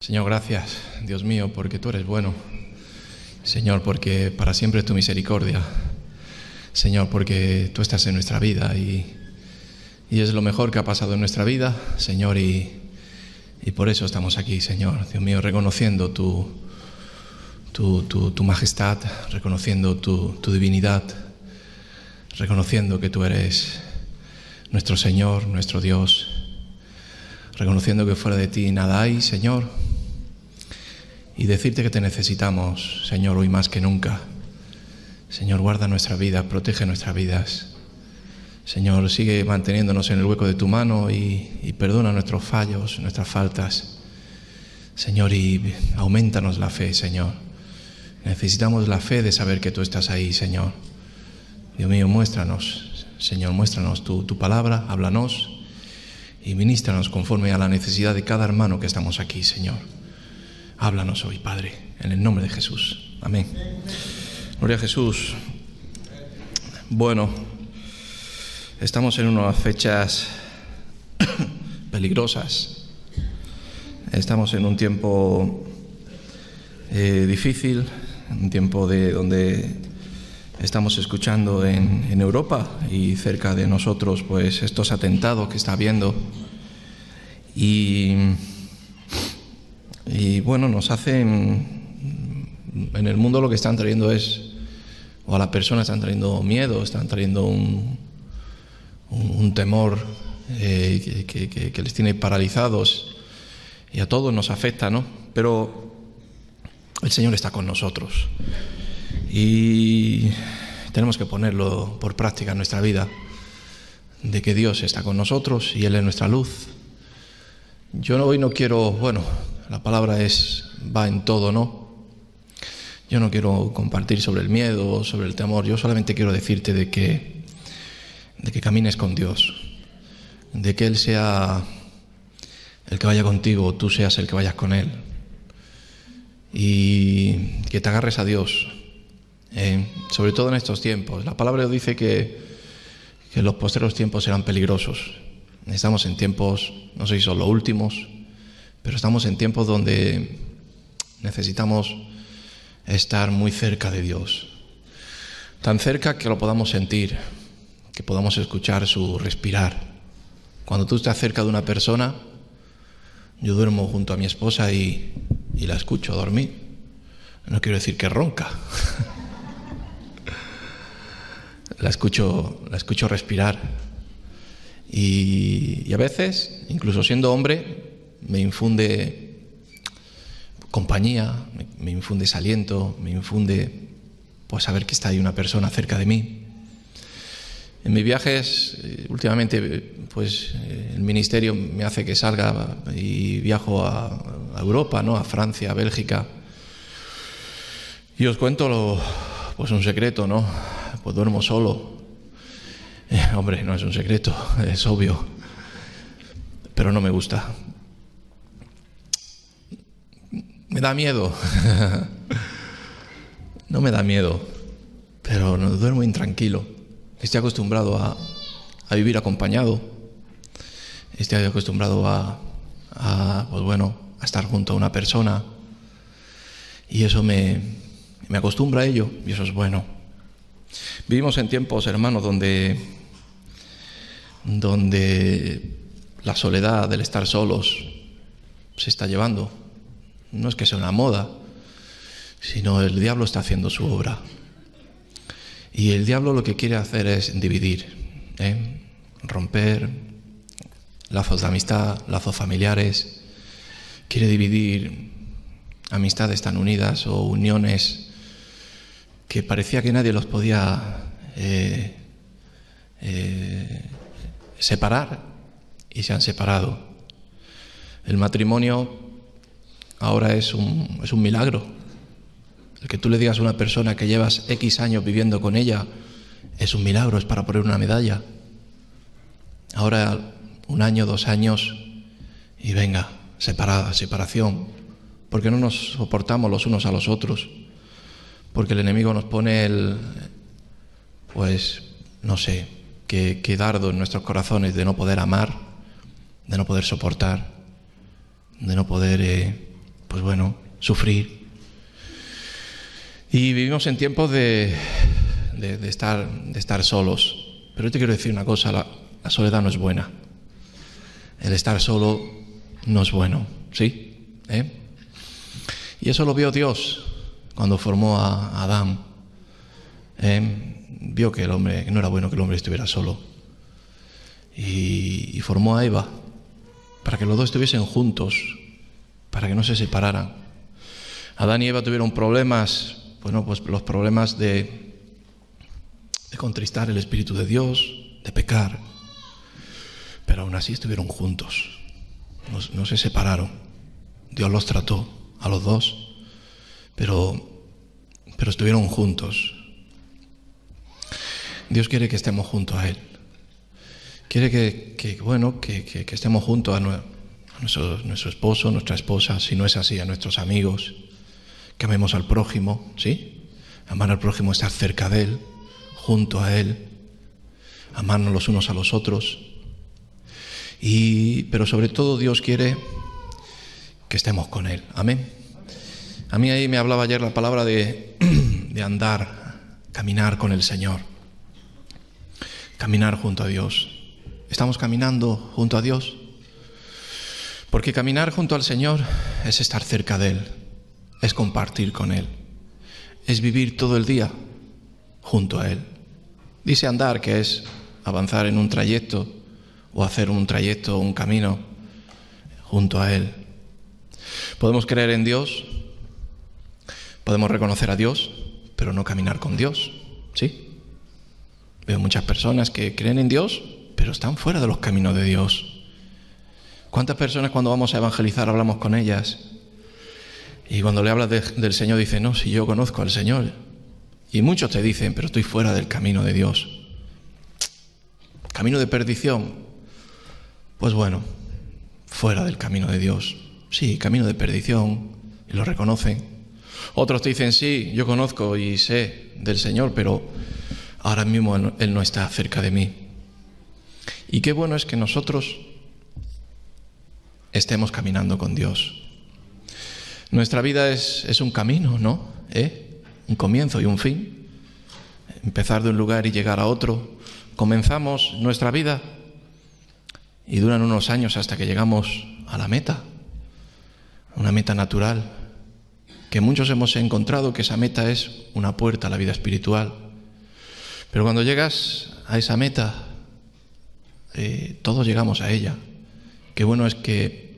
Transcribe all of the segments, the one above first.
Señor, gracias, Dios mío, porque tú eres bueno. Señor, porque para siempre es tu misericordia. Señor, porque tú estás en nuestra vida y es lo mejor que ha pasado en nuestra vida, Señor, y por eso estamos aquí, Señor. Dios mío, reconociendo tu majestad, reconociendo tu divinidad, reconociendo que tú eres nuestro Señor, nuestro Dios, reconociendo que fuera de ti nada hay, Señor, y decirte que te necesitamos, Señor, hoy más que nunca. Señor, guarda nuestra vida, protege nuestras vidas. Señor, sigue manteniéndonos en el hueco de tu mano y perdona nuestros fallos, nuestras faltas. Señor, y aumentanos la fe, Señor. Necesitamos la fe de saber que tú estás ahí, Señor. Dios mío, muéstranos, Señor, muéstranos tu palabra, háblanos y ministranos conforme a la necesidad de cada hermano que estamos aquí, Señor. Háblanos hoy, Padre, en el nombre de Jesús. Amén. Gloria a Jesús. Bueno, estamos en unas fechas peligrosas. Estamos en un tiempo difícil, un tiempo donde estamos escuchando en Europa y cerca de nosotros, pues estos atentados que está habiendo. Y bueno, nos hacen, en el mundo lo que están trayendo es, o a las personas están trayendo miedo, están trayendo un temor que les tiene paralizados, y a todos nos afecta, ¿no? Pero el Señor está con nosotros y tenemos que ponerlo por práctica en nuestra vida, de que Dios está con nosotros y Él es nuestra luz. Yo hoy no quiero, bueno, la palabra va en todo, ¿no? Yo no quiero compartir sobre el miedo, sobre el temor. Yo solamente quiero decirte de que camines con Dios, de que Él sea el que vaya contigo, tú seas el que vayas con Él, y que te agarres a Dios, sobre todo en estos tiempos. La palabra dice que los postreros tiempos serán peligrosos. Estamos en tiempos, no sé si son los últimos, pero estamos en tiempos donde necesitamos estar muy cerca de Dios, tan cerca que lo podamos sentir, que podamos escuchar su respirar. Cuando tú estás cerca de una persona, yo duermo junto a mi esposa y la escucho dormir. No quiero decir que ronca. La escucho respirar. Y a veces, incluso siendo hombre, me infunde compañía, me infunde aliento, me infunde pues saber que está ahí una persona cerca de mí. En mis viajes, últimamente, pues el ministerio me hace que salga y viajo a Europa, ¿no? A Francia, a Bélgica. Y os cuento pues un secreto, ¿no? Pues duermo solo. Hombre, no es un secreto, es obvio, pero no me gusta. Me da miedo. No me da miedo, pero no duermo intranquilo. Estoy acostumbrado a vivir acompañado. Estoy acostumbrado pues bueno, a estar junto a una persona. Y eso me acostumbra a ello, y eso es bueno. Vivimos en tiempos, hermanos, donde la soledad, del estar solos, se está llevando. No es que sea una moda, sino el diablo está haciendo su obra. Y el diablo lo que quiere hacer es dividir, romper lazos de amistad, lazos familiares. Quiere dividir amistades tan unidas o uniones que parecía que nadie los podía separar, y se han separado. El matrimonio ahora es un milagro. El que tú le digas a una persona que llevas X años viviendo con ella es un milagro, es para poner una medalla. Ahora 1 año, 2 años y venga, separación, porque no nos soportamos los unos a los otros, porque el enemigo nos pone pues no sé, qué dardo en nuestros corazones de no poder amar, de no poder soportar, de no poder pues bueno, sufrir. Y vivimos en tiempos de estar solos. Pero yo te quiero decir una cosa, la soledad no es buena. El estar solo no es bueno, ¿sí? Y eso lo vio Dios cuando formó a Adán. Vio que no era bueno que el hombre estuviera solo. Y formó a Eva para que los dos estuviesen juntos, para que no se separaran. Adán y Eva tuvieron problemas, bueno, pues los problemas de contristar el Espíritu de Dios, de pecar, pero aún así estuvieron juntos, no se separaron. Dios los trató a los dos, pero estuvieron juntos. Dios quiere que estemos juntos a Él. Quiere que estemos juntos a nuestro esposo, nuestra esposa, si no es así, a nuestros amigos, que amemos al prójimo, ¿sí? Amar al prójimo, estar cerca de Él, junto a Él, amarnos los unos a los otros. Pero sobre todo Dios quiere que estemos con Él. Amén. A mí ahí me hablaba ayer la palabra de andar, caminar con el Señor. Caminar junto a Dios. ¿Estamos caminando junto a Dios? Porque caminar junto al Señor es estar cerca de Él, es compartir con Él, es vivir todo el día junto a Él. Dice andar, que es avanzar en un trayecto o hacer un trayecto, un camino junto a Él. Podemos creer en Dios, podemos reconocer a Dios, pero no caminar con Dios, ¿sí? Veo muchas personas que creen en Dios, pero están fuera de los caminos de Dios. ¿Cuántas personas cuando vamos a evangelizar hablamos con ellas? Y cuando le hablas del Señor dicen, no, si yo conozco al Señor. Y muchos te dicen, pero estoy fuera del camino de Dios. Camino de perdición. Pues bueno, fuera del camino de Dios. Sí, camino de perdición, y lo reconocen. Otros te dicen, sí, yo conozco y sé del Señor, pero ahora mismo Él no está cerca de mí. Y qué bueno es que nosotros estemos caminando con Dios. Nuestra vida es un camino, ¿no? Un comienzo y un fin. Empezar de un lugar y llegar a otro. Comenzamos nuestra vida y duran unos años hasta que llegamos a la meta. Una meta natural. Que muchos hemos encontrado que esa meta es una puerta a la vida espiritual. Pero cuando llegas a esa meta, todos llegamos a ella. Qué bueno es que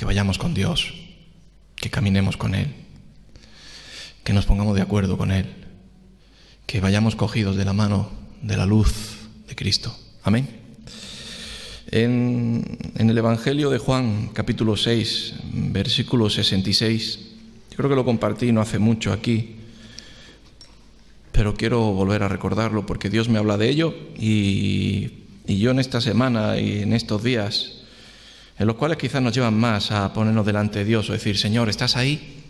vayamos con Dios, que caminemos con Él, que nos pongamos de acuerdo con Él, que vayamos cogidos de la mano de la luz de Cristo. Amén. En el Evangelio de Juan, capítulo 6, versículo 66, yo creo que lo compartí no hace mucho aquí, pero quiero volver a recordarlo porque Dios me habla de ello y yo en esta semana y en estos días, en los cuales quizás nos llevan más a ponernos delante de Dios o decir, Señor, ¿estás ahí?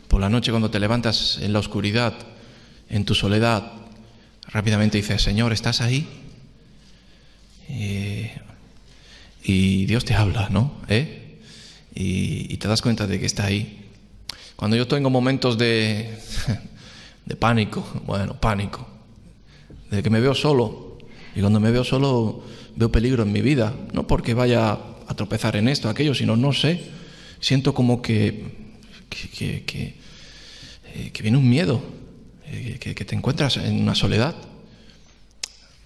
Por la noche cuando te levantas en la oscuridad, en tu soledad, rápidamente dices, Señor, ¿estás ahí? Y Dios te habla, ¿no? Y te das cuenta de que está ahí. Cuando yo tengo momentos de pánico, pánico, de que me veo solo, y cuando me veo solo veo peligro en mi vida, no porque vaya a tropezar en esto, aquello, sino no sé, siento como que viene un miedo, que te encuentras en una soledad.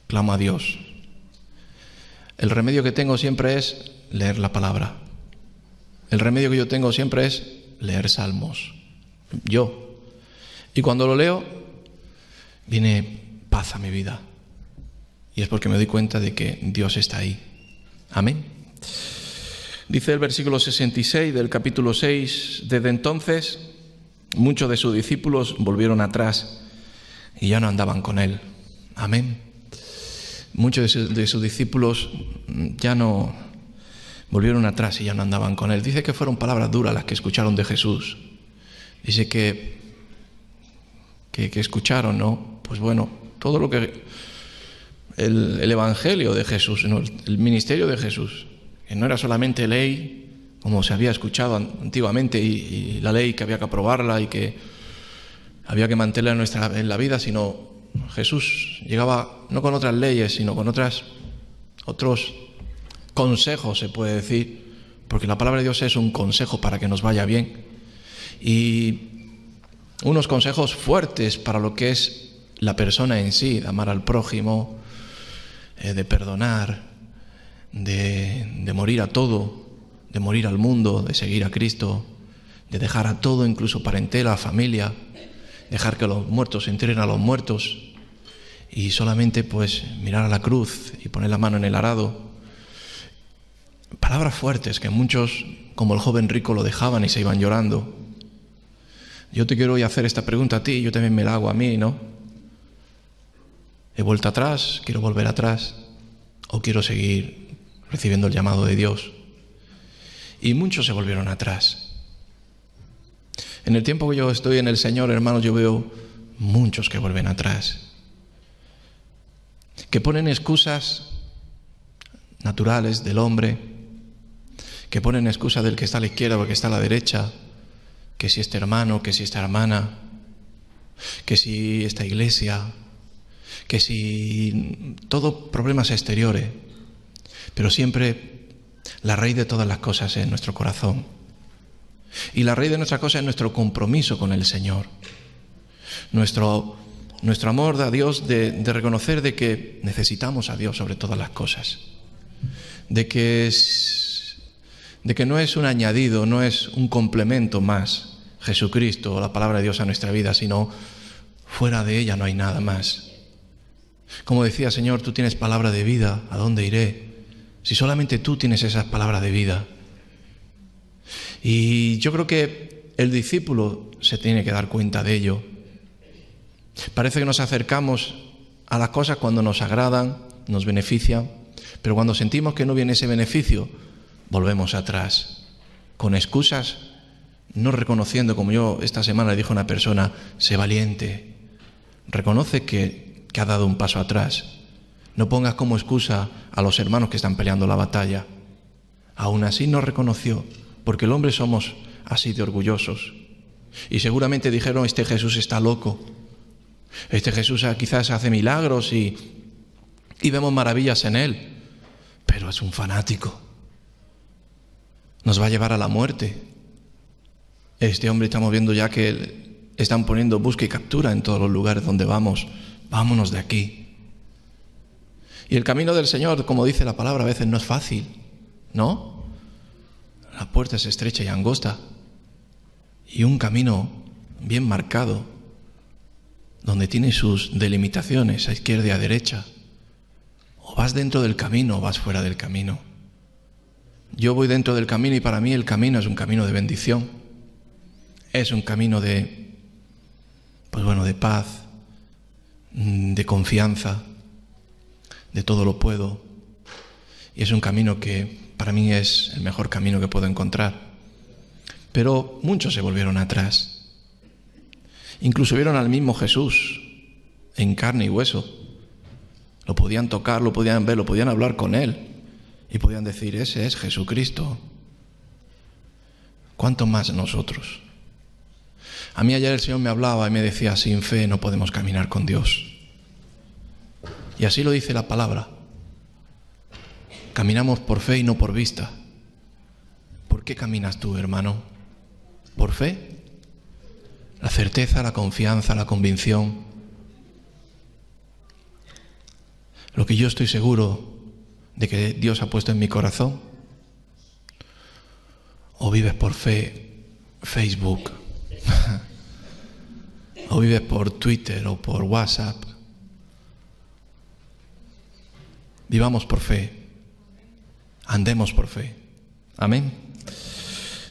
Clamo a Dios. El remedio que tengo siempre es leer la palabra. El remedio que yo tengo siempre es leer salmos. Y cuando lo leo, viene paz a mi vida. Y es porque me doy cuenta de que Dios está ahí. Amén. Dice el versículo 66 del capítulo 6, desde entonces muchos de sus discípulos volvieron atrás y ya no andaban con Él. Amén. Muchos de sus discípulos ya no volvieron atrás y ya no andaban con Él. Dice que fueron palabras duras las que escucharon de Jesús. Dice que escucharon, ¿no? Pues bueno, todo lo que el evangelio de Jesús, ¿no? El ministerio de Jesús, que no era solamente ley, como se había escuchado antiguamente, y la ley que había que aprobarla y que había que mantenerla en la vida, sino Jesús llegaba no con otras leyes, sino con otros consejos, se puede decir, porque la palabra de Dios es un consejo para que nos vaya bien, y unos consejos fuertes para lo que es la persona en sí, de amar al prójimo, de perdonar, de morir a todo, de morir al mundo, de seguir a Cristo, de dejar a todo, incluso parentela, familia, dejar que los muertos entren a los muertos y solamente pues mirar a la cruz y poner la mano en el arado. Palabras fuertes que muchos, como el joven rico, lo dejaban y se iban llorando. Yo te quiero hoy hacer esta pregunta a ti, yo también me la hago a mí, ¿no? ¿He vuelto atrás? ¿Quiero volver atrás? ¿O quiero seguir recibiendo el llamado de Dios? Y muchos se volvieron atrás. En el tiempo que yo estoy en el Señor, hermanos, yo veo muchos que vuelven atrás, que ponen excusas naturales del hombre, que ponen excusa del que está a la izquierda o el que está a la derecha, que si este hermano, que si esta hermana, que si esta iglesia, que si todo problemas exteriores, pero siempre la raíz de todas las cosas es nuestro corazón, y la raíz de nuestra cosa es nuestro compromiso con el Señor, nuestro amor a Dios, de reconocer de que necesitamos a Dios sobre todas las cosas, de que no es un añadido, no es un complemento más Jesucristo o la palabra de Dios a nuestra vida, sino fuera de ella no hay nada más. Como decía, Señor, tú tienes palabra de vida, ¿a dónde iré? Si solamente tú tienes esas palabras de vida. Y yo creo que el discípulo se tiene que dar cuenta de ello. Parece que nos acercamos a las cosas cuando nos agradan, nos benefician, pero cuando sentimos que no viene ese beneficio, volvemos atrás, con excusas, no reconociendo, como yo esta semana le dije a una persona: sé valiente, reconoce que ha dado un paso atrás, no pongas como excusa a los hermanos que están peleando la batalla. Aún así no reconoció, porque el hombre somos así de orgullosos, y seguramente dijeron: este Jesús está loco, este Jesús quizás hace milagros y vemos maravillas en él, pero es un fanático, nos va a llevar a la muerte. Este hombre, estamos viendo ya que están poniendo busca y captura en todos los lugares donde vamos. Vámonos de aquí. Y el camino del Señor, como dice la palabra, a veces no es fácil, ¿no? La puerta es estrecha y angosta, y un camino bien marcado, donde tiene sus delimitaciones a izquierda y a derecha. O vas dentro del camino o vas fuera del camino. Yo voy dentro del camino, y para mí el camino es un camino de bendición. Es un camino de paz, de confianza, de todo lo puedo. Y es un camino que para mí es el mejor camino que puedo encontrar. Pero muchos se volvieron atrás. Incluso vieron al mismo Jesús en carne y hueso. Lo podían tocar, lo podían ver, lo podían hablar con él. Y podían decir: ese es Jesucristo. ¿Cuánto más nosotros? A mí ayer el Señor me hablaba y me decía: sin fe no podemos caminar con Dios. Y así lo dice la palabra. Caminamos por fe y no por vista. ¿Por qué caminas tú, hermano? ¿Por fe? La certeza, la confianza, la convicción. Lo que yo estoy seguro de que Dios ha puesto en mi corazón. ¿O vives por fe Facebook? ¿O vives por Twitter o por WhatsApp? Vivamos por fe. Andemos por fe. Amén.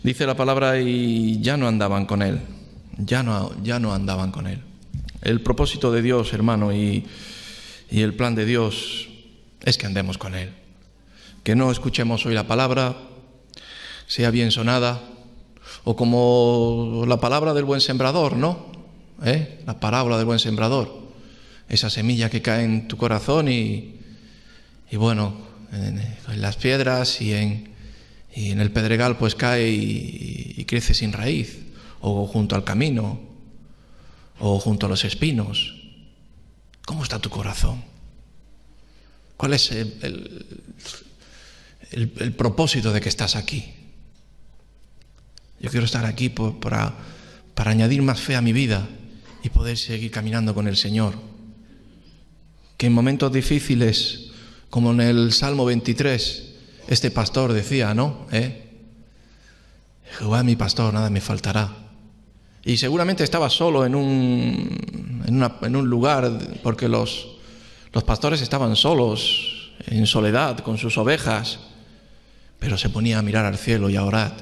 Dice la palabra: y ya no andaban con él. Ya no andaban con él. El propósito de Dios, hermano, y el plan de Dios es que andemos con él. Que no escuchemos hoy la palabra, sea bien sonada, o como la palabra del buen sembrador, ¿no? La parábola del buen sembrador. Esa semilla que cae en tu corazón y bueno, en las piedras y en y en el pedregal pues cae y crece sin raíz, o junto al camino, o junto a los espinos. ¿Cómo está tu corazón? ¿Cuál es el propósito de que estás aquí? Yo quiero estar aquí para añadir más fe a mi vida y poder seguir caminando con el Señor. Que en momentos difíciles, como en el Salmo 23, este pastor decía, ¿no? Jehová es mi pastor, nada me faltará. Y seguramente estaba solo en un lugar, porque los pastores estaban solos, en soledad, con sus ovejas, pero se ponía a mirar al cielo y a orar,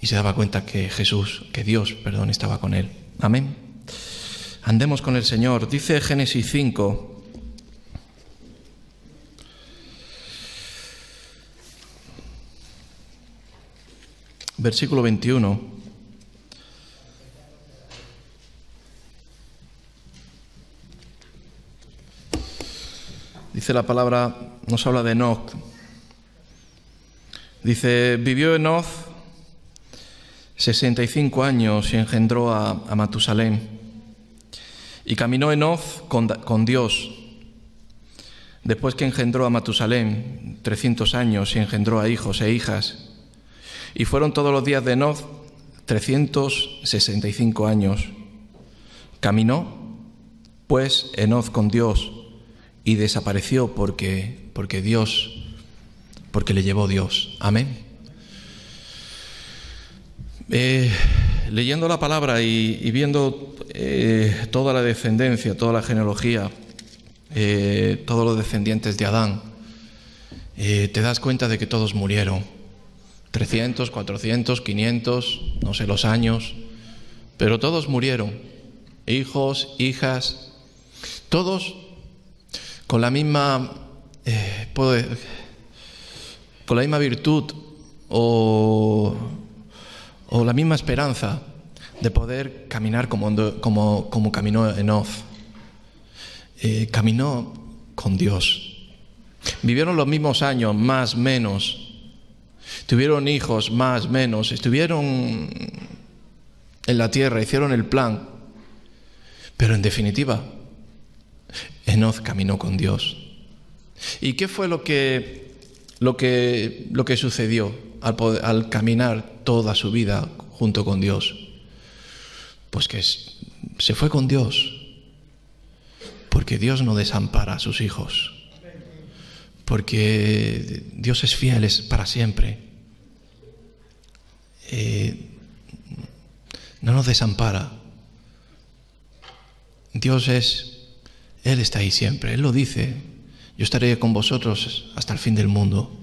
y se daba cuenta que Dios, estaba con él. Amén. Andemos con el Señor. Dice Génesis 5, versículo 21. Dice la palabra, nos habla de Enoc. Dice, vivió Enoc 65 años y engendró a Matusalén. Y caminó Enoc con Dios. Después que engendró a Matusalén 300 años y engendró a hijos e hijas. Y fueron todos los días de Enoc 365 años. Caminó pues Enoc con Dios y desapareció porque le llevó Dios. Amén. Leyendo la palabra y viendo toda la descendencia, toda la genealogía, todos los descendientes de Adán, te das cuenta de que todos murieron. 300, 400, 500, no sé los años, pero todos murieron. Hijos, hijas, todos con la misma virtud o la misma esperanza de poder caminar como caminó Enoc. Caminó con Dios. Vivieron los mismos años, más, menos. Tuvieron hijos, más, menos. Estuvieron en la tierra, hicieron el plan. Pero en definitiva, Enoc caminó con Dios. ¿Y qué fue lo que sucedió al caminar toda su vida junto con Dios? Pues que se fue con Dios, porque Dios no desampara a sus hijos, porque Dios es fiel, es para siempre. No nos desampara. Él está ahí siempre. Él lo dice: yo estaré con vosotros hasta el fin del mundo.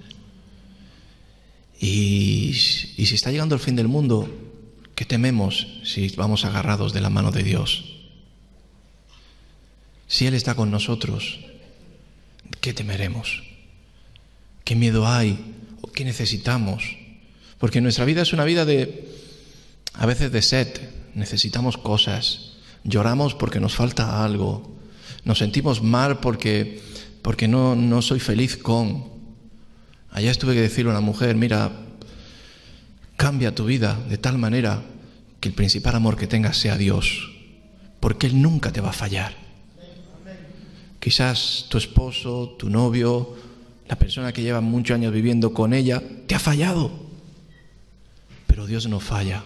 Y si está llegando el fin del mundo, ¿qué tememos si vamos agarrados de la mano de Dios? Si Él está con nosotros, ¿qué temeremos? ¿Qué miedo hay? ¿O qué necesitamos? Porque nuestra vida es una vida a veces de sed. Necesitamos cosas. Lloramos porque nos falta algo. Nos sentimos mal porque no soy feliz con. Ayer tuve que decirle a una mujer: mira, cambia tu vida de tal manera que el principal amor que tengas sea Dios, porque Él nunca te va a fallar. Quizás tu esposo, tu novio, la persona que lleva muchos años viviendo con ella, te ha fallado, pero Dios no falla.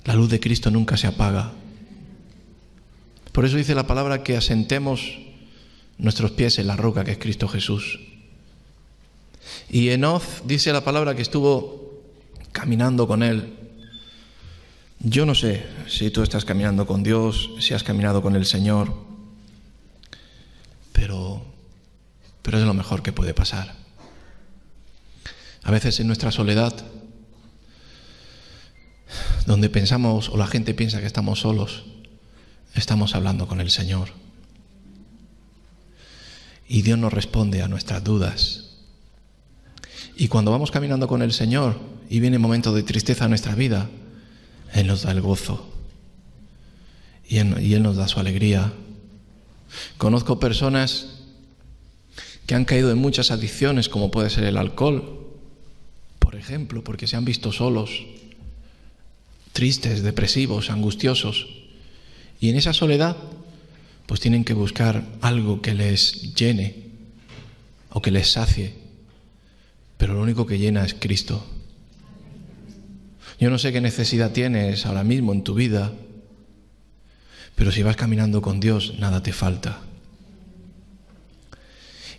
La luz de Cristo nunca se apaga. Por eso dice la palabra que asentemos nuestros pies en la roca que es Cristo Jesús. Y Enoc dice la palabra que estuvo caminando con Él. Yo no sé si tú estás caminando con Dios, si has caminado con el Señor, pero es lo mejor que puede pasar. A veces en nuestra soledad, donde pensamos o la gente piensa que estamos solos, estamos hablando con el Señor. Y Dios nos responde a nuestras dudas. Y cuando vamos caminando con el Señor y viene momentos de tristeza en nuestra vida, Él nos da el gozo. Y Él nos da su alegría. Conozco personas que han caído en muchas adicciones, como puede ser el alcohol, ejemplo, porque se han visto solos, tristes, depresivos, angustiosos. Y en esa soledad, pues tienen que buscar algo que les llene o que les sacie. Pero lo único que llena es Cristo. Yo no sé qué necesidad tienes ahora mismo en tu vida, pero si vas caminando con Dios, nada te falta.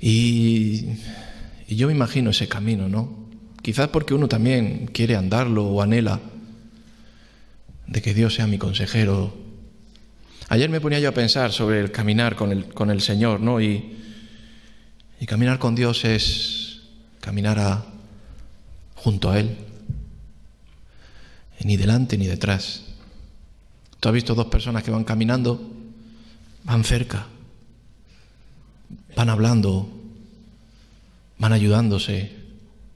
Y yo me imagino ese camino, ¿no? Quizás porque uno también quiere andarlo o anhela de que Dios sea mi consejero. Ayer me ponía yo a pensar sobre el caminar con el Señor, ¿no? Y caminar con Dios es caminar junto a Él, ni delante ni detrás. Tú has visto dos personas que van caminando, van cerca, van hablando, van ayudándose.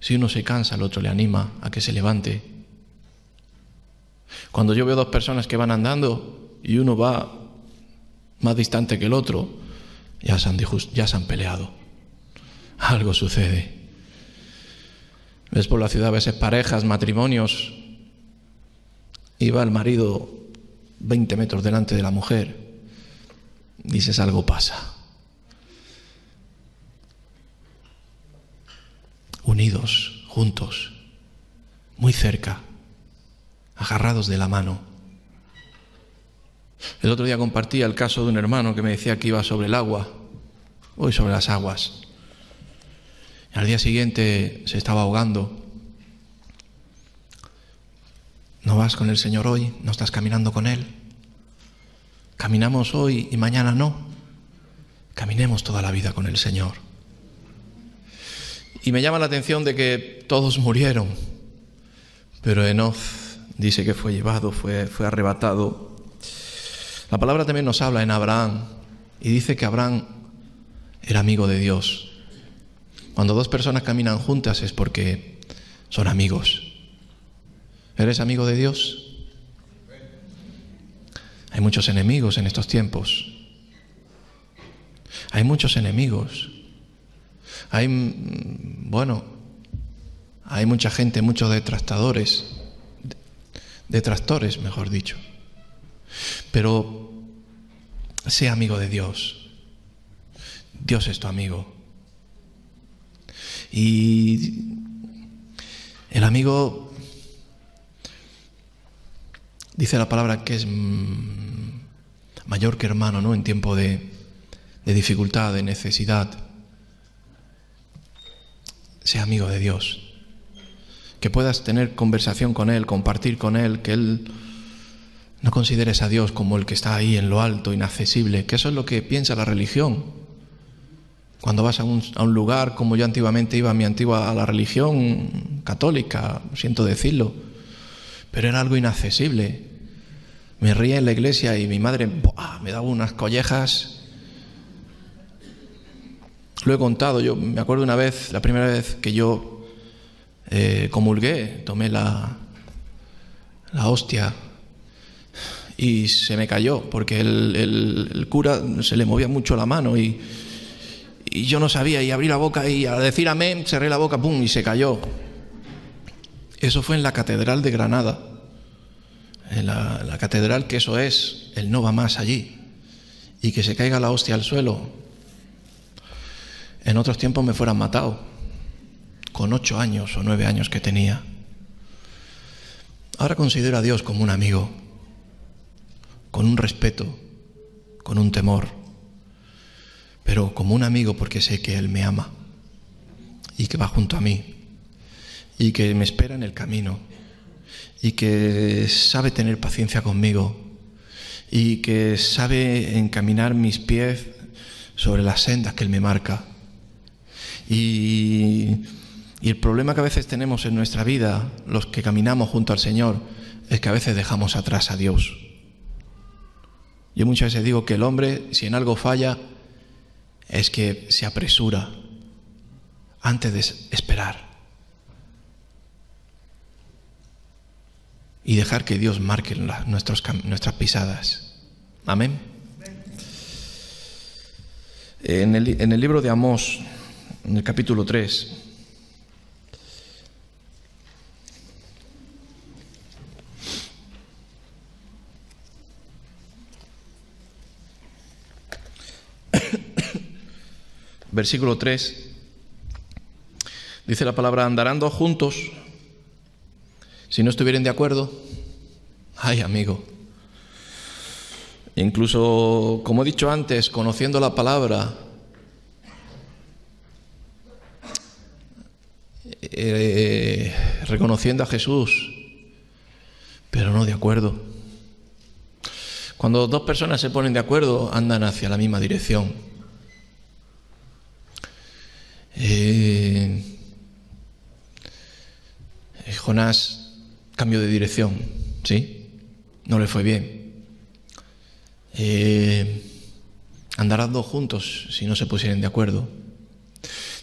Si uno se cansa, el otro le anima a que se levante. Cuando yo veo dos personas que van andando y uno va más distante que el otro, ya se han peleado. Algo sucede. Ves por la ciudad a veces parejas, matrimonios, y va el marido 20 metros delante de la mujer. Dices, algo pasa. Unidos, juntos, muy cerca, agarrados de la mano. El otro día compartía el caso de un hermano que me decía que iba sobre el agua, hoy sobre las aguas. Y al día siguiente se estaba ahogando. ¿No vas con el Señor hoy? ¿No estás caminando con Él? ¿Caminamos hoy y mañana no? Caminemos toda la vida con el Señor. Y me llama la atención de que todos murieron, pero Enoc dice que fue llevado, fue arrebatado. La palabra también nos habla en Abraham y dice que Abraham era amigo de Dios. Cuando dos personas caminan juntas es porque son amigos. ¿Eres amigo de Dios? Hay muchos enemigos en estos tiempos. Hay muchos enemigos. Hay mucha gente, muchos detractores, mejor dicho. Pero sé amigo de Dios. Dios es tu amigo. Y el amigo, dice la palabra que es mayor que hermano, ¿no? En tiempo de dificultad, de necesidad. Sea amigo de Dios. Que puedas tener conversación con Él, compartir con Él, que Él no consideres a Dios como el que está ahí en lo alto, inaccesible, que eso es lo que piensa la religión. Cuando vas a un lugar, como yo antiguamente iba a la religión católica, siento decirlo, pero era algo inaccesible. Me reía en la iglesia y mi madre me daba unas collejas. Lo he contado, yo me acuerdo una vez, la primera vez que yo comulgué, tomé la hostia y se me cayó porque el cura se le movía mucho la mano y yo no sabía, y abrí la boca y al decir amén cerré la boca, ¡pum!, y se cayó. Eso fue en la Catedral de Granada, en la catedral, que eso es el no va más allí, y que se caiga la hostia al suelo. En otros tiempos me fueran matado, con 8 años o 9 años que tenía. Ahora considero a Dios como un amigo, con un respeto, con un temor, pero como un amigo porque sé que Él me ama y que va junto a mí y que me espera en el camino y que sabe tener paciencia conmigo y que sabe encaminar mis pies sobre las sendas que Él me marca. Y el problema que a veces tenemos en nuestra vida, los que caminamos junto al Señor, es que a veces dejamos atrás a Dios. Yo muchas veces digo que el hombre, si en algo falla, es que se apresura antes de esperar y dejar que Dios marque nuestras pisadas. Amén. En el libro de Amós, en el capítulo 3, versículo 3, dice la palabra: andarán dos juntos si no estuvieren de acuerdo. Ay, amigo. Incluso, como he dicho antes, conociendo la palabra, reconociendo a Jesús, pero no de acuerdo. Cuando dos personas se ponen de acuerdo, andan hacia la misma dirección. Jonás cambió de dirección, ¿sí? No le fue bien. Andarán dos juntos si no se pusieren de acuerdo.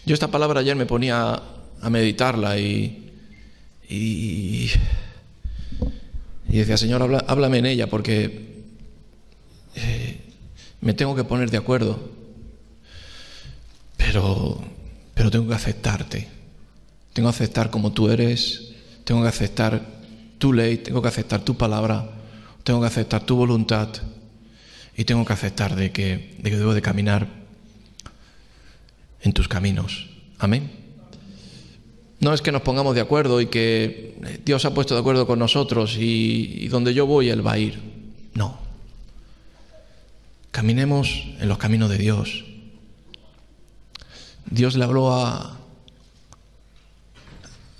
Yo esta palabra ayer me ponía a meditarla y decía: Señor, háblame en ella, porque me tengo que poner de acuerdo, pero tengo que aceptarte. Tengo que aceptar como tú eres, tengo que aceptar tu ley, tengo que aceptar tu palabra, tengo que aceptar tu voluntad y tengo que aceptar de que debo de caminar en tus caminos. Amén. No es que nos pongamos de acuerdo y que Dios ha puesto de acuerdo con nosotros y donde yo voy Él va a ir. No. Caminemos en los caminos de Dios. Dios le habló a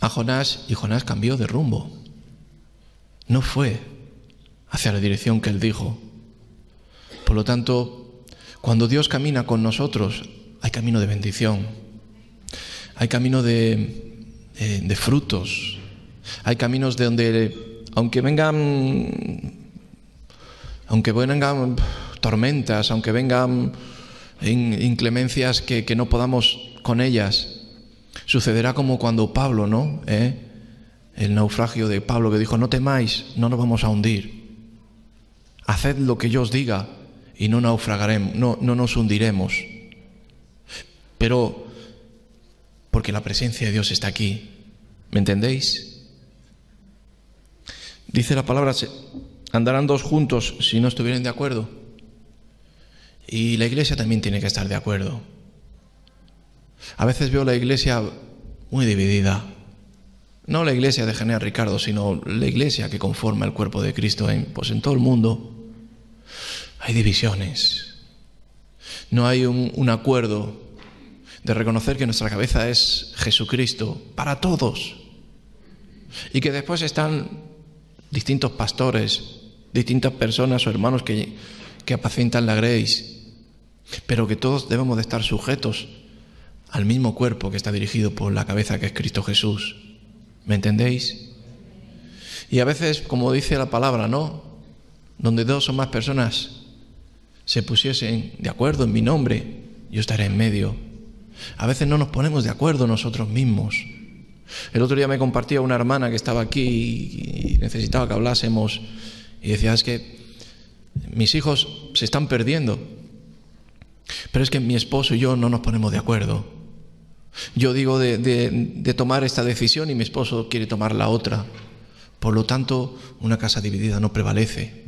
Jonás y Jonás cambió de rumbo. No fue hacia la dirección que Él dijo. Por lo tanto, cuando Dios camina con nosotros, hay camino de bendición, hay camino de frutos, hay caminos de donde, aunque vengan tormentas, aunque vengan inclemencias que no podamos con ellas, sucederá como cuando Pablo, ¿no? El naufragio de Pablo, que dijo: no temáis, no nos vamos a hundir. Haced lo que yo os diga y no naufragaremos, no nos hundiremos. Pero porque la presencia de Dios está aquí. ¿Me entendéis? Dice la palabra: andarán dos juntos si no estuvieren de acuerdo. Y la iglesia también tiene que estar de acuerdo. A veces veo la iglesia muy dividida. No la iglesia de General Ricardo, sino la iglesia que conforma el cuerpo de Cristo en todo el mundo. Hay divisiones. No hay un acuerdo de reconocer que nuestra cabeza es Jesucristo para todos. Y que después están distintos pastores, distintas personas o hermanos que apacientan la grey. Pero que todos debemos de estar sujetos al mismo cuerpo que está dirigido por la cabeza, que es Cristo Jesús. ¿Me entendéis? Y a veces, como dice la palabra, ¿no? Donde dos o más personas se pusiesen de acuerdo en mi nombre, yo estaré en medio. A veces no nos ponemos de acuerdo nosotros mismos. El otro día me compartía una hermana que estaba aquí y necesitaba que hablásemos, y decía: es que mis hijos se están perdiendo, pero es que mi esposo y yo no nos ponemos de acuerdo. Yo digo de tomar esta decisión y mi esposo quiere tomar la otra. Por lo tanto, una casa dividida no prevalece.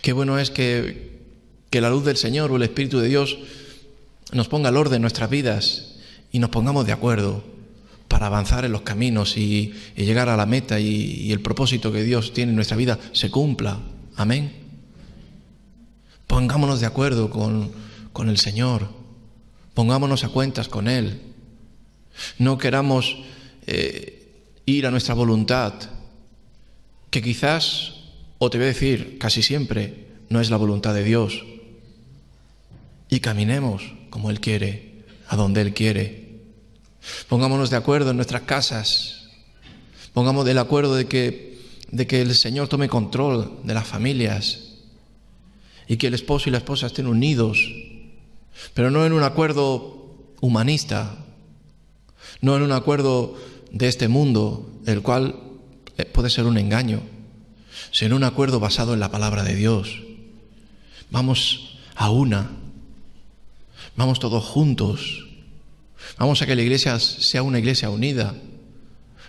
Qué bueno es que la luz del Señor o el Espíritu de Dios nos ponga el orden en nuestras vidas y nos pongamos de acuerdo para avanzar en los caminos y llegar a la meta y el propósito que Dios tiene en nuestra vida se cumpla. Amén. Pongámonos de acuerdo con el Señor. Pongámonos a cuentas con Él. No queramos ir a nuestra voluntad, que quizás, o te voy a decir, casi siempre, no es la voluntad de Dios. Y caminemos como Él quiere, a donde Él quiere. Pongámonos de acuerdo en nuestras casas. Pongamos de acuerdo de que el Señor tome control de las familias y que el esposo y la esposa estén unidos, pero no en un acuerdo humanista, no en un acuerdo de este mundo, el cual puede ser un engaño, sino un acuerdo basado en la palabra de Dios. Vamos a una, vamos todos juntos, vamos a que la iglesia sea una iglesia unida.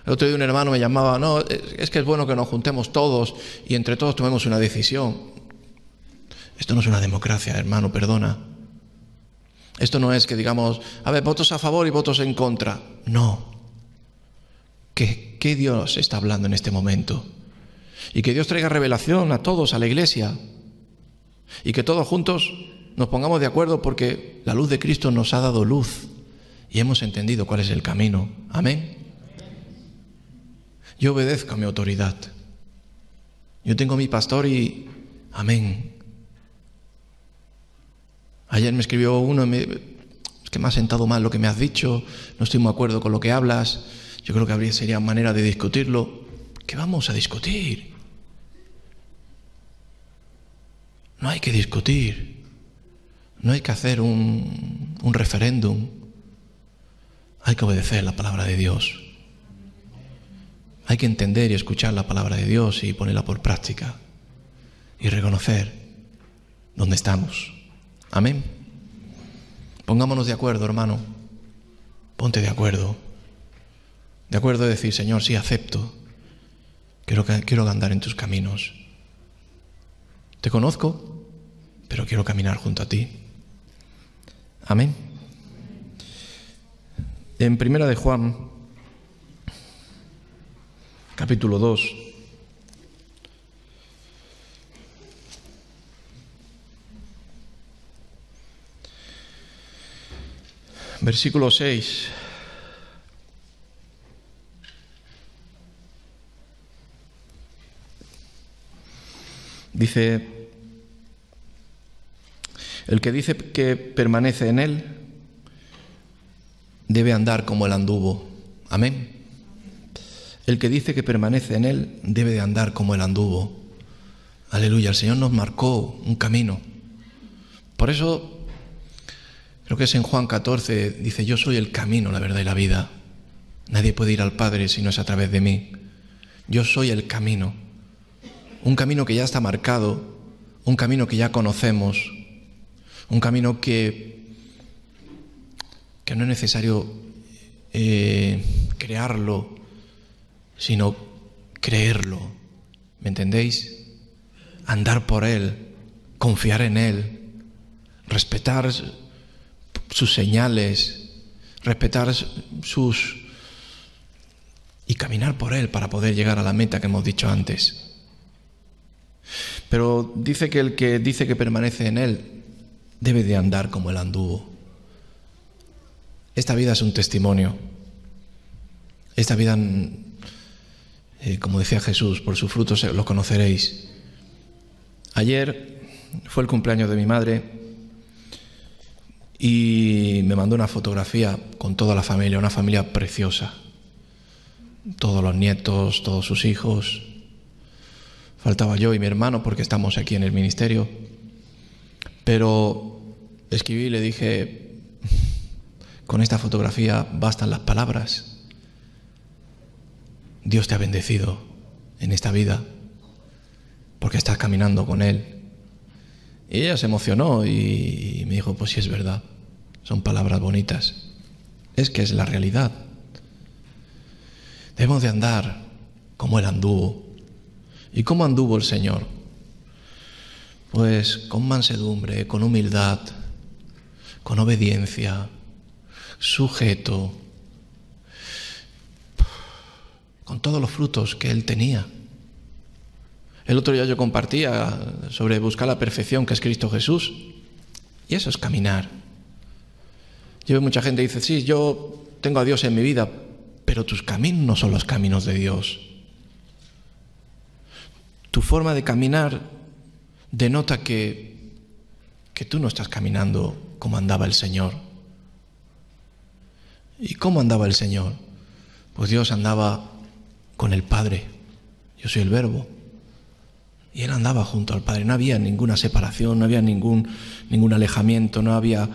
El otro día un hermano me llamaba: no, es que es bueno que nos juntemos todos y entre todos tomemos una decisión. Esto no es una democracia, hermano, perdona. Esto no es que digamos, a ver, votos a favor y votos en contra. No. Que Dios está hablando en este momento. Y que Dios traiga revelación a todos, a la iglesia. Y que todos juntos nos pongamos de acuerdo porque la luz de Cristo nos ha dado luz. Y hemos entendido cuál es el camino. Amén. Yo obedezco a mi autoridad. Yo tengo mi pastor y... Amén. Ayer me escribió uno es que me ha sentado mal lo que me has dicho, no estoy muy de acuerdo con lo que hablas. Yo creo que sería manera de discutirlo. ¿Qué vamos a discutir? No hay que discutir. No hay que hacer un referéndum. Hay que obedecer la palabra de Dios. Hay que entender y escuchar la palabra de Dios y ponerla por práctica. Y reconocer dónde estamos. Amén. Pongámonos de acuerdo, hermano. Ponte de acuerdo. De acuerdo de decir, Señor, sí, acepto. Quiero andar en tus caminos. Te conozco, pero quiero caminar junto a ti. Amén. En Primera de Juan, capítulo 2, versículo 6. Dice, el que dice que permanece en él debe andar como el anduvo. Amén. El que dice que permanece en él debe de andar como el anduvo. Aleluya, el Señor nos marcó un camino. Por eso, creo que es en Juan 14, dice, yo soy el camino, la verdad y la vida. Nadie puede ir al Padre si no es a través de mí. Yo soy el camino. Un camino que ya está marcado, un camino que ya conocemos, un camino que no es necesario crearlo, sino creerlo. ¿Me entendéis? Andar por Él, confiar en Él, respetar sus señales, respetar y caminar por Él para poder llegar a la meta que hemos dicho antes. Pero dice que el que dice que permanece en Él debe de andar como el anduvo. Esta vida es un testimonio. Esta vida, como decía Jesús, por sus frutos los conoceréis. Ayer fue el cumpleaños de mi madre y me mandó una fotografía con toda la familia, una familia preciosa. Todos los nietos, todos sus hijos. Faltaba yo y mi hermano porque estamos aquí en el ministerio. Pero escribí y le dije, con esta fotografía bastan las palabras. Dios te ha bendecido en esta vida porque estás caminando con Él. Y ella se emocionó y me dijo, pues sí es verdad, son palabras bonitas. Es que es la realidad. Debemos de andar como Él anduvo. ¿Y cómo anduvo el Señor? Pues con mansedumbre, con humildad, con obediencia, sujeto, con todos los frutos que Él tenía. El otro día yo compartía sobre buscar la perfección que es Cristo Jesús. Y eso es caminar. Yo veo mucha gente que dice, sí, yo tengo a Dios en mi vida, pero tus caminos no son los caminos de Dios. Tu forma de caminar denota que tú no estás caminando como andaba el Señor. ¿Y cómo andaba el Señor? Pues Dios andaba con el Padre. Yo soy el Verbo. Y Él andaba junto al Padre. No había ninguna separación, no había ningún alejamiento, no había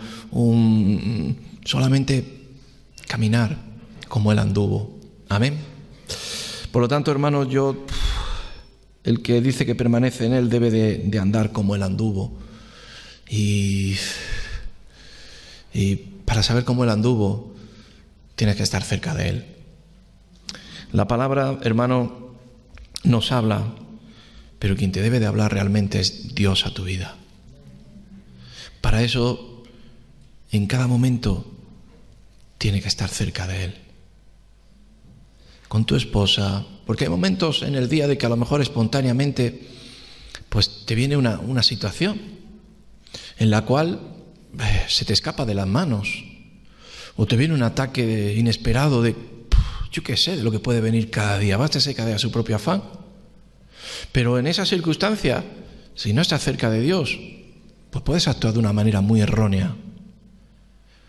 solamente caminar como Él anduvo. Amén. Por lo tanto, hermanos, el que dice que permanece en Él debe de andar como Él anduvo. Y para saber cómo Él anduvo, tienes que estar cerca de Él. La palabra, hermano, nos habla, pero quien te debe de hablar realmente es Dios a tu vida. Para eso en cada momento tiene que estar cerca de Él. Con tu esposa, porque hay momentos en el día de que a lo mejor espontáneamente pues te viene una situación en la cual se te escapa de las manos, o te viene un ataque inesperado de, yo qué sé, de lo que puede venir cada día. Bástese cada día su propio afán. Pero en esa circunstancia, si no estás cerca de Dios, pues puedes actuar de una manera muy errónea.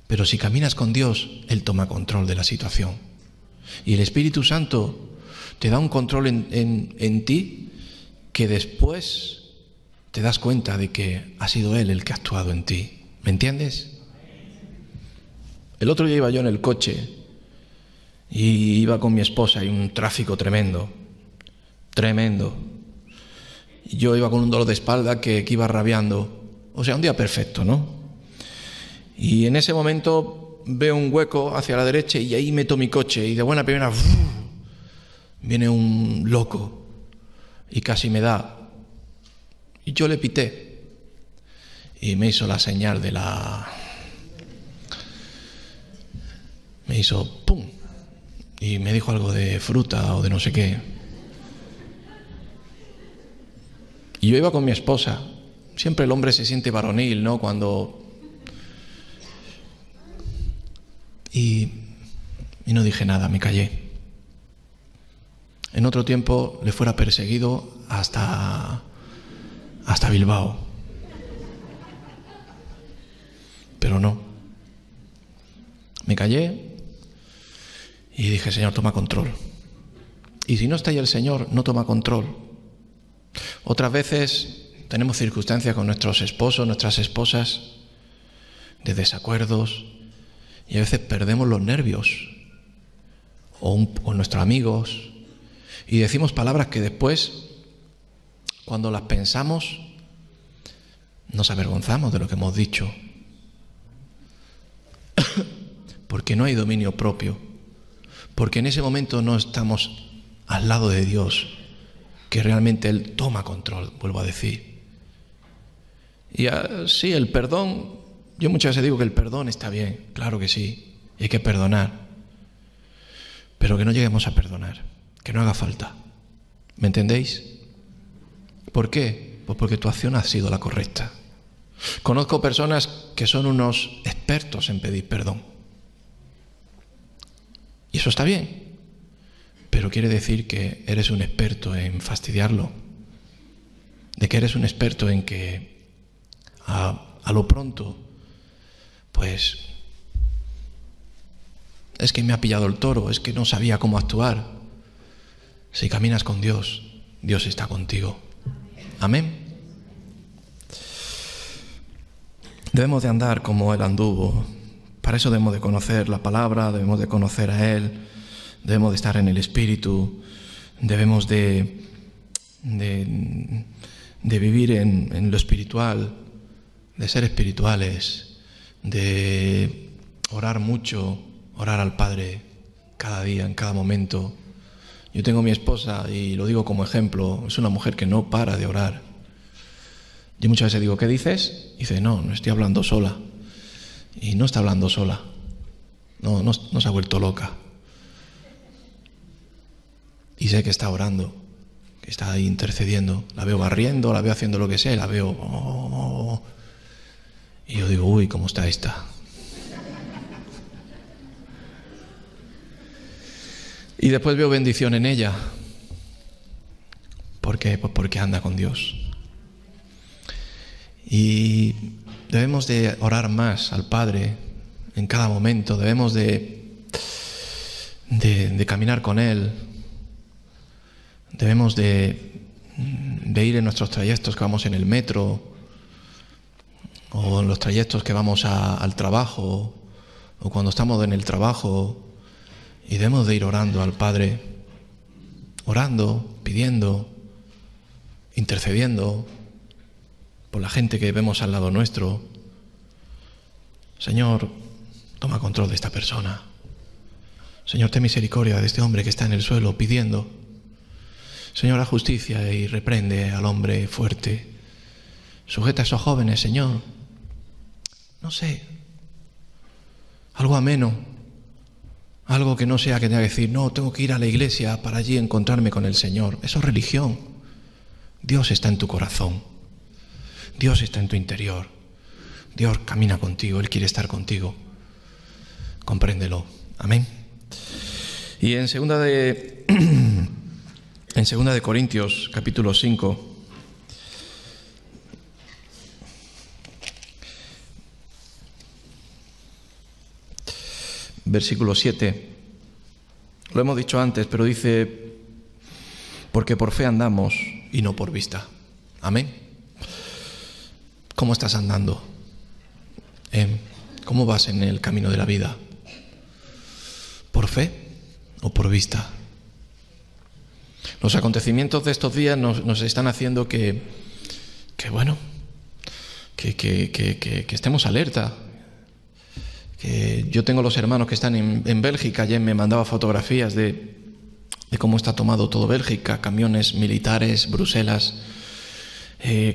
Pero si caminas con Dios, Él toma control de la situación. Y el Espíritu Santo te da un control en ti que después te das cuenta de que ha sido Él el que ha actuado en ti. ¿Me entiendes? El otro día iba yo en el coche y iba con mi esposa y un tráfico tremendo. Y yo iba con un dolor de espalda que iba rabiando. O sea, un día perfecto, ¿no? Y en ese momento veo un hueco hacia la derecha y ahí meto mi coche y de buena primera viene un loco y casi me da. Y yo le pité y me hizo la señal de la... Me hizo ¡pum! Y me dijo algo de fruta o de no sé qué. Y yo iba con mi esposa. Siempre el hombre se siente varonil, ¿no? Cuando... Y no dije nada, me callé. En otro tiempo le fuera perseguido hasta Bilbao. Pero no. Me callé y dije, Señor, toma control. Y si no está ahí el Señor, no toma control. Otras veces tenemos circunstancias con nuestros esposos, nuestras esposas, de desacuerdos, y a veces perdemos los nervios, o nuestros amigos, y decimos palabras que después, cuando las pensamos, nos avergonzamos de lo que hemos dicho. Porque no hay dominio propio. Porque en ese momento no estamos al lado de Dios, que realmente Él toma control, vuelvo a decir. Y sí, el perdón, yo muchas veces digo que el perdón está bien, claro que sí, y hay que perdonar. Pero que no lleguemos a perdonar, que no haga falta. ¿Me entendéis? ¿Por qué? Pues porque tu acción ha sido la correcta. Conozco personas que son unos expertos en pedir perdón. Y eso está bien, pero quiere decir que eres un experto en fastidiarlo, de que eres un experto en que a lo pronto, pues, es que me ha pillado el toro, es que no sabía cómo actuar. Si caminas con Dios, Dios está contigo. Amén. Debemos de andar como Él anduvo. Para eso debemos de conocer la palabra, debemos de conocer a Él, debemos de estar en el Espíritu, debemos de vivir en lo espiritual, de ser espirituales, de orar mucho, orar al Padre cada día, en cada momento. Yo tengo a mi esposa y lo digo como ejemplo, es una mujer que no para de orar. Yo muchas veces digo, ¿qué dices? Y dice, no estoy hablando sola. Y no está hablando sola, no se ha vuelto loca. Y sé que está orando, que está ahí intercediendo. La veo barriendo, la veo haciendo lo que sea, la veo... Y yo digo, uy, ¿cómo está esta? Y después veo bendición en ella. ¿Por qué? Pues porque anda con Dios. Y debemos de orar más al Padre en cada momento. Debemos de caminar con Él. Debemos de ir en nuestros trayectos que vamos en el metro, o en los trayectos que vamos al trabajo, o cuando estamos en el trabajo, y debemos de ir orando al Padre, orando, pidiendo, intercediendo por la gente que vemos al lado nuestro. Señor, toma control de esta persona. Señor, ten misericordia de este hombre que está en el suelo pidiendo. Señor, haz justicia y reprende al hombre fuerte. Sujeta a esos jóvenes, Señor. No sé, algo ameno, algo que no sea que tenga que decir, no, tengo que ir a la iglesia para allí encontrarme con el Señor. Eso es religión. Dios está en tu corazón, Dios está en tu interior, Dios camina contigo, Él quiere estar contigo. Compréndelo. Amén. Y en segunda de Corintios, capítulo 5, versículo 7, lo hemos dicho antes, pero dice, porque por fe andamos y no por vista. Amén. ¿Cómo estás andando? ¿Cómo vas en el camino de la vida? ¿Por fe o por vista? Los acontecimientos de estos días nos están haciendo que estemos alerta. Que yo tengo los hermanos que están en Bélgica, ayer me mandaba fotografías de cómo está tomado todo Bélgica, camiones militares, Bruselas,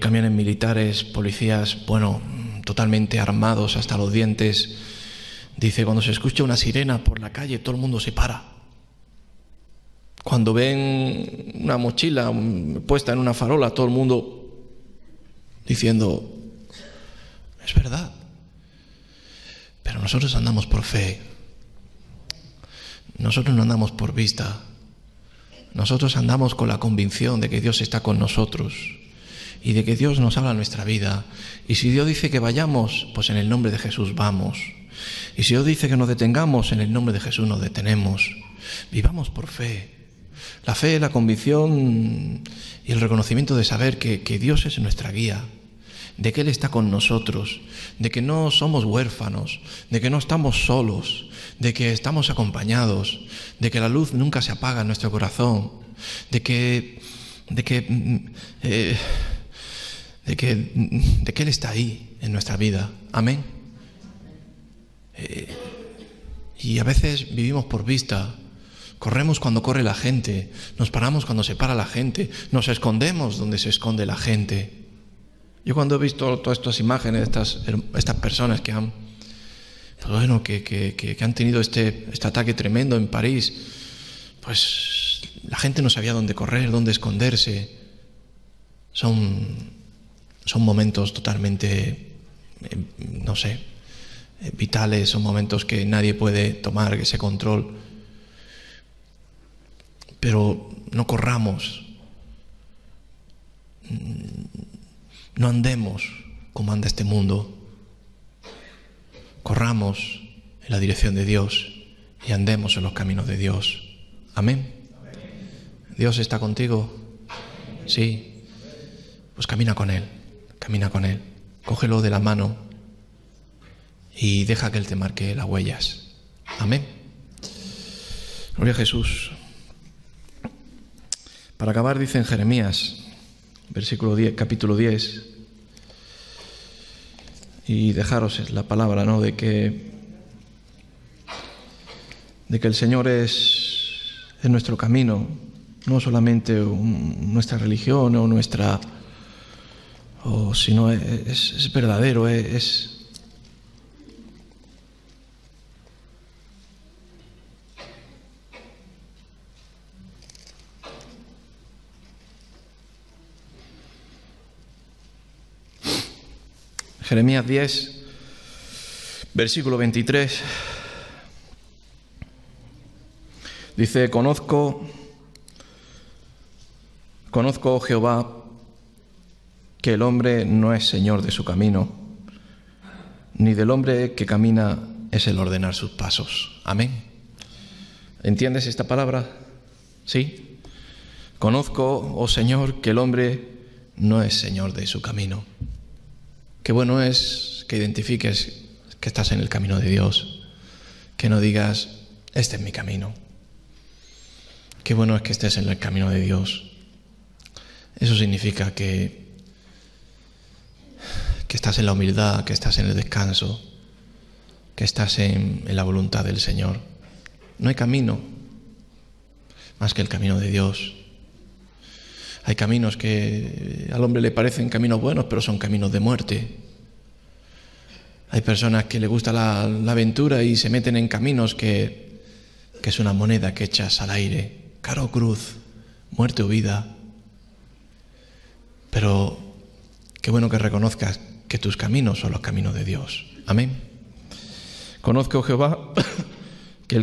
camiones militares, policías, totalmente armados hasta los dientes. Dice, cuando se escucha una sirena por la calle, todo el mundo se para. Cuando ven una mochila puesta en una farola, todo el mundo diciendo, es verdad. Pero nosotros andamos por fe. Nosotros no andamos por vista. Nosotros andamos con la convicción de que Dios está con nosotros y de que Dios nos habla en nuestra vida. Y si Dios dice que vayamos, pues en el nombre de Jesús vamos. Y si Dios dice que nos detengamos, en el nombre de Jesús nos detenemos. Vivamos por fe. La fe, la convicción y el reconocimiento de saber que Dios es nuestra guía, de que Él está con nosotros, de que no somos huérfanos, de que no estamos solos, de que estamos acompañados, de que la luz nunca se apaga en nuestro corazón, de que Él está ahí en nuestra vida. Amén. Y a veces vivimos por vista. Corremos cuando corre la gente, nos paramos cuando se para la gente, nos escondemos donde se esconde la gente. Yo cuando he visto todas estas imágenes de estas personas que han tenido este ataque tremendo en París, pues la gente no sabía dónde correr, dónde esconderse. Son momentos totalmente, vitales, son momentos que nadie puede tomar ese control. Pero no corramos, no andemos como anda este mundo. Corramos en la dirección de Dios y andemos en los caminos de Dios. Amén. ¿Dios está contigo? Sí. Pues camina con Él, cógelo de la mano y deja que Él te marque las huellas. Amén. Gloria a Jesús. Para acabar, dice en Jeremías, capítulo 10, y dejaros la palabra, ¿no?, de que el Señor es nuestro camino, no solamente nuestra religión sino es verdadero, es Jeremías 10, versículo 23, dice, Conozco, oh Jehová, que el hombre no es señor de su camino, ni del hombre que camina es el ordenar sus pasos. Amén. ¿Entiendes esta palabra? ¿Sí? Conozco, oh Señor, que el hombre no es señor de su camino. Qué bueno es que identifiques que estás en el camino de Dios, que no digas, este es mi camino. Qué bueno es que estés en el camino de Dios. Eso significa que estás en la humildad, que estás en el descanso, que estás en la voluntad del Señor. No hay camino más que el camino de Dios. Hay caminos que al hombre le parecen caminos buenos, pero son caminos de muerte. Hay personas que les gusta la aventura y se meten en caminos que es una moneda que echas al aire. Cara o cruz, muerte o vida. Pero qué bueno que reconozcas que tus caminos son los caminos de Dios. Amén. Conozco, Jehová, que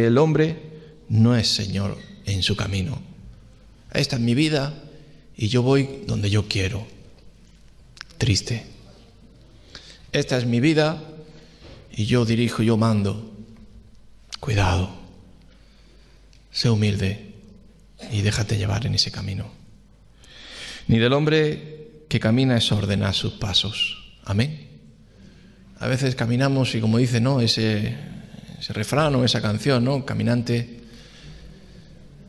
el hombre no es Señor en su camino. Esta es mi vida y yo voy donde yo quiero. Triste. Esta es mi vida y yo dirijo, yo mando. Cuidado. Sé humilde y déjate llevar en ese camino. Ni del hombre que camina es ordenar sus pasos. Amén. A veces caminamos y, como dice, ¿no?, ese refrán o esa canción, ¿no? Caminante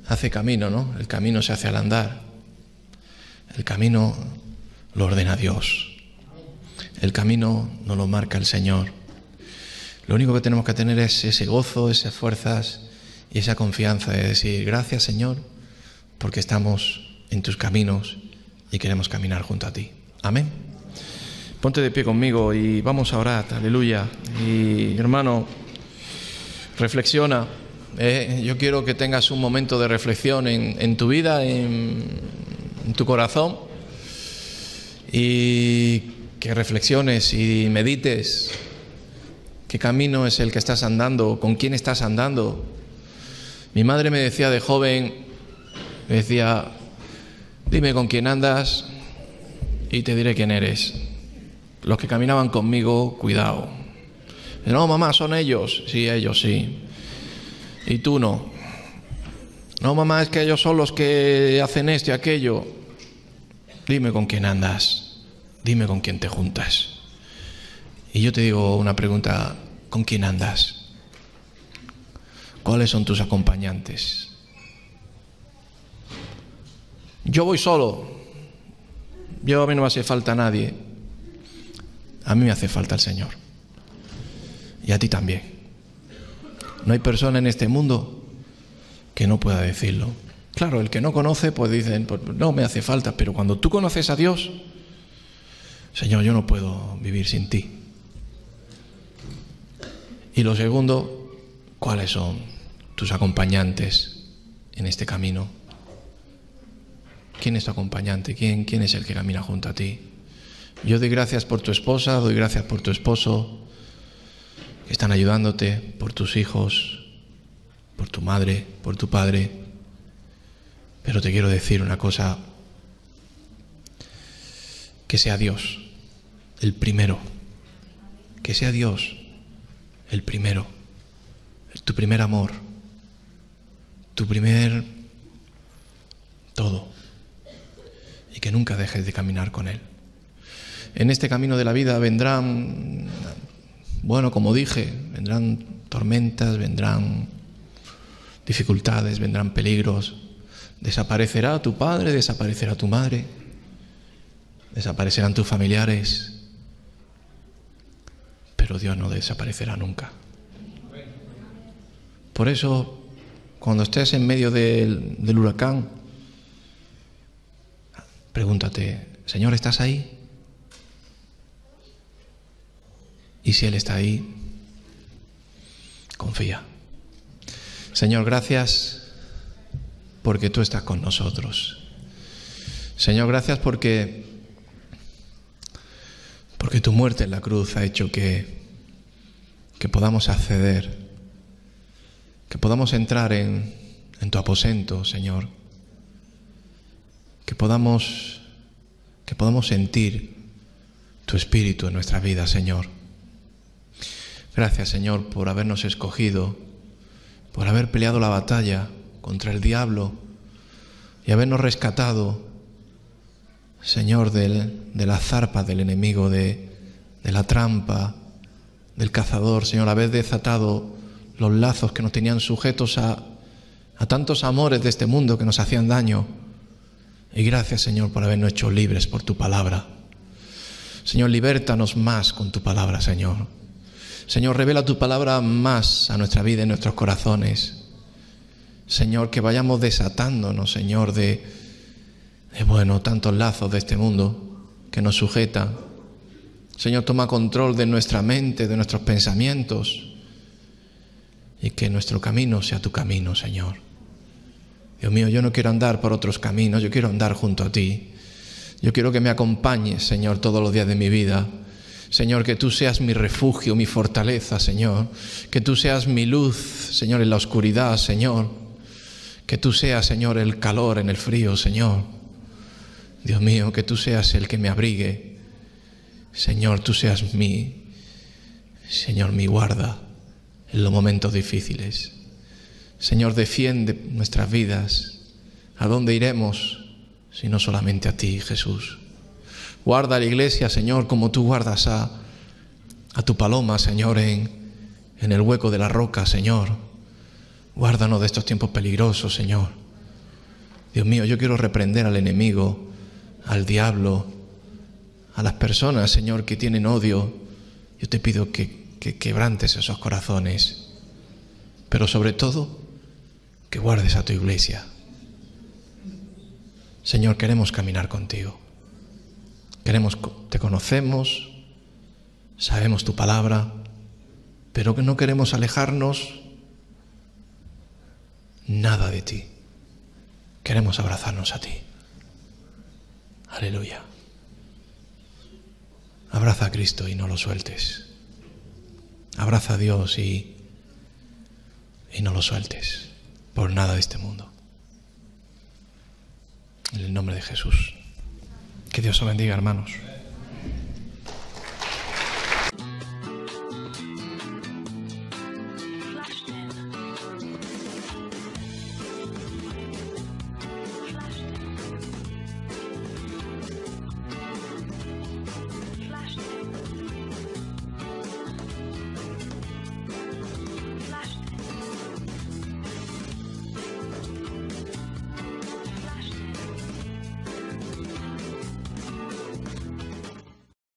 hace camino, ¿no? El camino se hace al andar. El camino lo ordena Dios. El camino nos lo marca el Señor. Lo único que tenemos que tener es ese gozo, esas fuerzas y esa confianza de decir: gracias, Señor, porque estamos en tus caminos y queremos caminar junto a ti. Amén. Ponte de pie conmigo y vamos a orar. Aleluya. Y hermano, reflexiona. Yo quiero que tengas un momento de reflexión en tu vida, en tu corazón, y que reflexiones y medites qué camino es el que estás andando, con quién estás andando. Mi madre me decía de joven, me decía: dime con quién andas y te diré quién eres. Los que caminaban conmigo, cuidado. No, mamá, son ellos. Sí, ellos sí. Y tú no. No, mamá, es que ellos son los que hacen esto y aquello. Dime con quién andas. Dime con quién te juntas. Y yo te digo una pregunta: ¿con quién andas? ¿Cuáles son tus acompañantes? Yo voy solo. A mí no me hace falta nadie. A mí me hace falta el Señor. Y a ti también. No hay persona en este mundo que no pueda decirlo. Claro, el que no conoce, pues dicen: pues no me hace falta. Pero cuando tú conoces a Dios, Señor, yo no puedo vivir sin ti. Y lo segundo, ¿cuáles son tus acompañantes en este camino? ¿Quién es tu acompañante? ¿Quién es el que camina junto a ti? Yo doy gracias por tu esposa, doy gracias por tu esposo, que están ayudándote, por tus hijos, por tu madre, por tu padre. Pero te quiero decir una cosa: que sea Dios el primero. Que sea Dios el primero. Tu primer amor. Tu primer todo. Y que nunca dejes de caminar con Él. En este camino de la vida vendrán, bueno, como dije, vendrán tormentas, vendrán dificultades, vendrán peligros. Desaparecerá tu padre, desaparecerá tu madre, desaparecerán tus familiares, pero Dios no desaparecerá nunca. Por eso, cuando estés en medio del huracán, pregúntate: Señor, ¿estás ahí? Y si Él está ahí, confía. Señor, gracias porque tú estás con nosotros. Señor, gracias porque tu muerte en la cruz ha hecho que podamos acceder, que podamos entrar en tu aposento, Señor, que podamos sentir tu espíritu en nuestra vida, Señor. Gracias, Señor, por habernos escogido, por haber peleado la batalla contra el diablo y habernos rescatado, Señor, de la zarpa del enemigo, de la trampa del cazador. Señor, haber desatado los lazos que nos tenían sujetos a tantos amores de este mundo que nos hacían daño. Y gracias, Señor, por habernos hecho libres por tu palabra. Señor, libértanos más con tu palabra, Señor. Señor, revela tu palabra más a nuestra vida y nuestros corazones. Señor, que vayamos desatándonos, Señor, de tantos lazos de este mundo que nos sujetan. Señor, toma control de nuestra mente, de nuestros pensamientos, y que nuestro camino sea tu camino, Señor. Dios mío, yo no quiero andar por otros caminos, yo quiero andar junto a ti. Yo quiero que me acompañes, Señor, todos los días de mi vida. Señor, que tú seas mi refugio, mi fortaleza, Señor. Que tú seas mi luz, Señor, en la oscuridad, Señor. Que tú seas, Señor, el calor en el frío, Señor. Dios mío, que tú seas el que me abrigue. Señor, tú seas Señor, mi guarda en los momentos difíciles. Señor, defiende nuestras vidas. ¿A dónde iremos sino solamente a ti, Jesús? Guarda a la iglesia, Señor, como tú guardas a tu paloma, Señor, en el hueco de la roca, Señor. Guárdanos de estos tiempos peligrosos, Señor. Dios mío, yo quiero reprender al enemigo, al diablo, a las personas, Señor, que tienen odio. Yo te pido que quebrantes esos corazones, pero sobre todo que guardes a tu iglesia. Señor, queremos caminar contigo. Te conocemos, sabemos tu palabra, pero que no queremos alejarnos nada de ti. Queremos abrazarnos a ti. Aleluya. Abraza a Cristo y no lo sueltes. Abraza a Dios y no lo sueltes por nada de este mundo. En el nombre de Jesús. Que Dios os bendiga, hermanos.